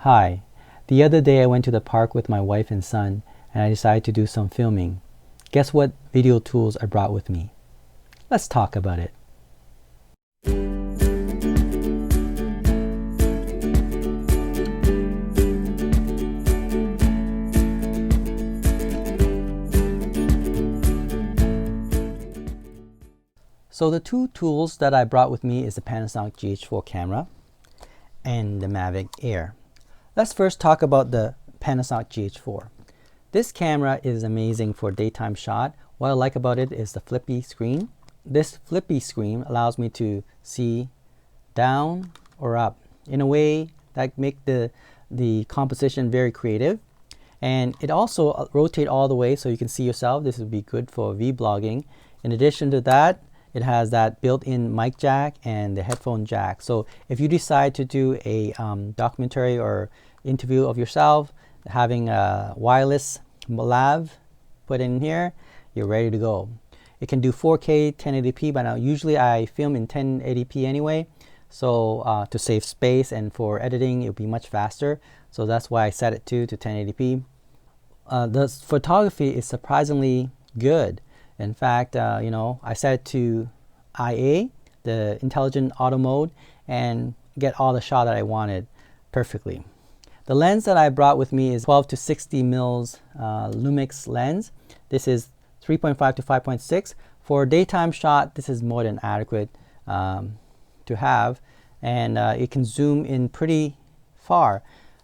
Hi. The other day I went to the park with my wife and son and I decided to do some filming. Guess what video tools I brought with me? Let's talk about it. So the two tools that I brought with me is the Panasonic Gh4 Camera and the Mavic Air. Let's first talk about the Panasonic Gh4. This camera is amazing for daytime shot. What I like about it is the flippy screen. This flippy screen allows me to see down or up in a way that make the composition very creative. And it also rotates all the way so you can see yourself. This would be good for vlogging. In addition to that, it has that built-in mic jack and the headphone jack. So if you decide to do a documentary or interview of yourself, having a wireless lav put in here, you're ready to go. It can do 4K 1080p, but now usually I film in 1080p anyway. So to save space and for editing, it'll be much faster. So that's why I set it to 1080p. The photography is surprisingly good. In fact, I set it to IA, the intelligent auto mode, and get all the shot that I wanted perfectly. The lens that I brought with me is 12 to 60 mils Lumix lens. This is 3.5 to 5.6. For a daytime shot, this is more than adequate to have, and it can zoom in pretty far.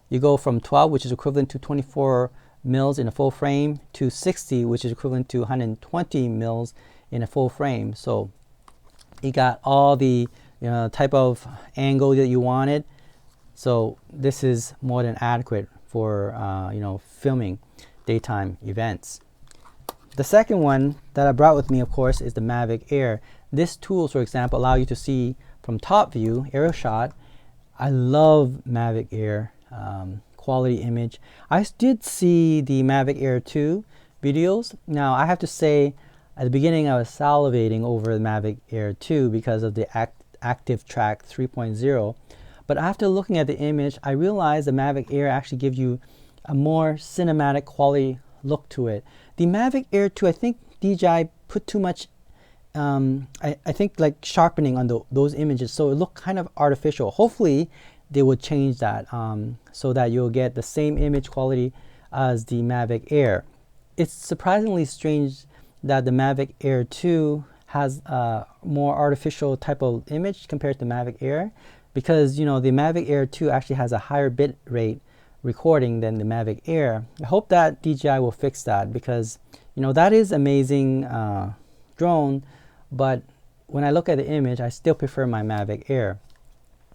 You go from 12, which is equivalent to 24 mils in a full frame, to 60, which is equivalent to 120 mils in a full frame. So you got all the type of angle that you wanted. So this is more than adequate for filming daytime events. The second one that I brought with me, of course, is the Mavic Air. This tool, for example, allows you to see from top view, aerial shot. I love Mavic Air. Quality image. I did see the Mavic Air 2 videos. Now I have to say, at the beginning I was salivating over the Mavic Air 2 because of the active track 3.0, but after looking at the image I realized the Mavic Air actually gives you a more cinematic quality look to it. The Mavic Air 2, I think DJI put too much I think like sharpening on those images, so it looked kind of artificial. Hopefully they would change that so that you'll get the same image quality as the Mavic Air. It's surprisingly strange that the Mavic Air 2 has a more artificial type of image compared to Mavic Air, because the Mavic Air 2 actually has a higher bit rate recording than the Mavic Air. I hope that DJI will fix that, because that is amazing drone, but when I look at the image I still prefer my Mavic Air.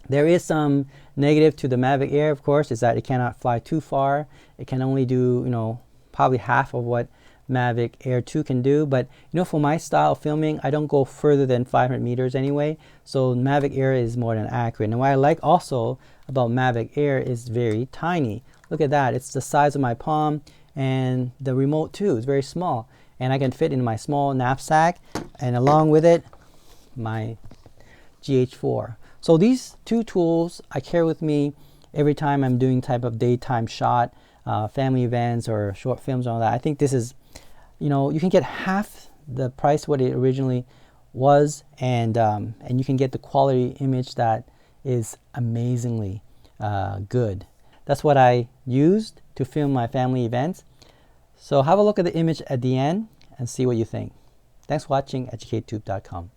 There is some negative to the Mavic Air, of course, is that it cannot fly too far. It can only do, probably half of what Mavic Air 2 can do. But, for my style of filming, I don't go further than 500 meters anyway. So Mavic Air is more than accurate. And what I like also about Mavic Air is very tiny. Look at that. It's the size of my palm, and the remote too is very small. And I can fit in my small knapsack, and along with it, my GH4. So these two tools I carry with me every time I'm doing type of daytime shot, family events or short films and all that. I think this is, you can get half the price what it originally was, and you can get the quality image that is amazingly good. That's what I used to film my family events. So have a look at the image at the end and see what you think. Thanks for watching EducateTube.com.